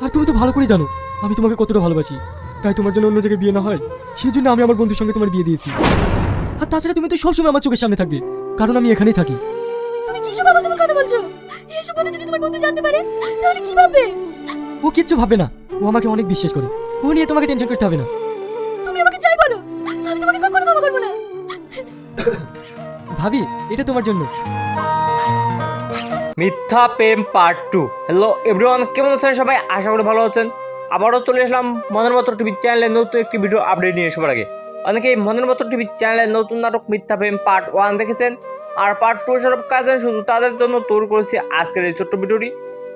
আর তুমি তো ভালো করে জানো আমি তোমাকে কতটা ভালোবাসি। তাই তোমার জন্য অন্য জায়গায় বিয়ে না হয় সেই জন্য আমি আমার বন্ধুর সঙ্গে তোমার বিয়ে দিয়েছি। আর তাছাড়া তুমি তো সবসময় আমার চোখের সামনে থাকবে, কারণ আমি এখানেই থাকি। তুমি কি সব আবার কথা বলছো? এইসব কথা যদি তোমার বন্ধু জানতে পারে তাহলে কি ভাববে? ও কিচ্ছু ভাববে না, ও আমাকে অনেক বিশ্বাস করে। ও নিয়ে তোমাকে টেনশন করতে হবে না। তুমি আমাকে যাই বলো, আমি তোমাকে কখনো ক্ষমা করবো না। ভাবি, এটা তোমার জন্য। মিথ্যা প্রেম পার্ট 2। হ্যালো এভরিওয়ান, কেমন আছেন সবাই? আশা করি ভালো আছেন। আবারও চলে আসলাম মনের মতো টিভি চ্যানেলে নতুন একটি ভিডিও আপডেট নিয়ে। সবার আগে অনেকেই মনের মতো টিভি চ্যানেলে নতুন নাটক মিথ্যা প্রেম পার্ট 1 দেখেছেন, আর পার্ট 2 সব কাজে শুধু তাদের জন্য তৈরি করেছি আজকের এই ছোট্ট ভিডিওটি।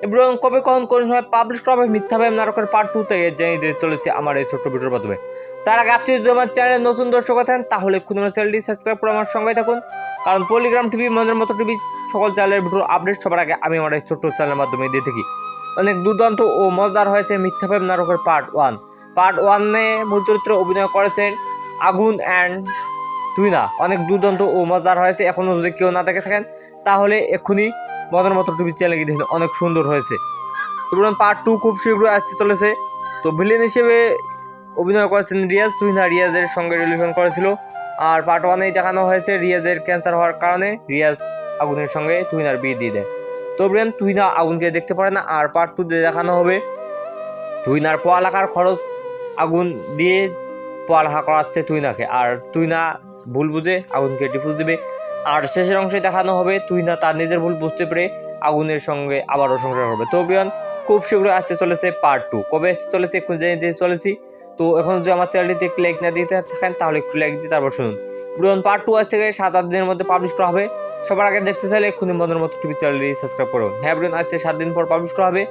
এভরিওয়ান, কবে কখন কোন সময় পাবলিশ করা হবে মিথ্যা প্রেম নাটকের পার্ট 2 থেকে জানিয়ে দিতে চলেছি আমার এই ছোট্ট ভিডিওর মাধ্যমে। তার আগে আপনি যদি আমার চ্যানেলে নতুন দর্শক আছেন তাহলে এক্ষুনি আমার চ্যানেলটি সাবস্ক্রাইব করে আমার সঙ্গে থাকুন, কারণ পলিগ্রাম টিভি, মনের মতো টিভি সকল চ্যানেলের ভিডিও আপডেট সবার আগে আমি আমার এই ছোট্ট চ্যানেলের মাধ্যমে দিয়ে থাকি। অনেক দুর্দান্ত ও মজাদার হয়েছে মিথ্যা প্রেম নাটকের পার্ট 1। পার্ট 1-এ মূল চরিত্রে অভিনয় করেছেন আগুন অ্যান্ড তুহিনা। অনেক দুর্দান্ত ও মজাদার হয়েছে। এখনও যদি কেউ না দেখে থাকেন তাহলে এক্ষুনি মনের মতো টিভি চ্যানেলে গিয়ে দেখুন, অনেক সুন্দর হয়েছে। এবং পার্ট 2 খুব শীঘ্রই আসতে চলেছে। তো ভিলেন হিসেবে অভিনয় করেছেন রিয়াজ। তুহিনা রিয়াজের সঙ্গে রিলেশন করেছিল। আর পার্ট 1-এই দেখানো হয়েছে রিয়াজের ক্যান্সার হওয়ার কারণে রিয়াজ আগুনের সঙ্গে তুহিনার বিয়ে দিয়ে দেয়। তো ব্রেন তুহিনা আগুনকে দেখতে পারে না। আর পার্ট 2-তে দেখানো হবে তুহিনার পড়ালেখার খরচ আগুন দিয়ে পড়ালেখা করাচ্ছে তুহিনাকে, আর তুহিনা ভুল বুঝে আগুনকে ডিভোর্স দেবে। আর শেষের অংশে দেখানো হবে তুহিনা তার নিজের ভুল বুঝতে পেরে আগুনের সঙ্গে আবারও সংসার করবে। তো ব্রিয়ান, খুব শীঘ্রই আসতে চলেছে পার্ট 2। কবে আসতে চলেছে এখন জেনে দিতে চলেছি। তো এখন যদি আমার চ্যানেলটিতে একটু লাইক না দিতে থাকেন তাহলে একটু লাইক দিয়ে তারপর শুনুন। ব্রিয়ান, পার্ট 2 আজ থেকে 7-8 দিনের মধ্যে পাবলিশ করা হবে। সবার আগে দেখতে চাইলে এক্ষুনি মনের মতো টিভি চ্যানেলটি সাবস্ক্রাইব করুন। হ্যাঁ ব্রিয়ান, আজ থেকে 7 দিন পর পাবলিশ করা হবে।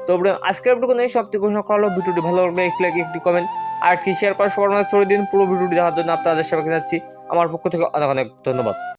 তো ব্রিয়ান, আজকের ভিডিও এই সব থেকে ঘোষণা করা হলো। ভিডিওটি ভালো লাগলে একটু লাইক, একটু কমেন্ট আর কি শেয়ার করে সবার মাঝে ছড়িয়ে দিন। পুরো ভিডিওটি দেখার জন্য আপনাদের সবাইকে যাচ্ছি আমার পক্ষ থেকে অনেক অনেক ধন্যবাদ।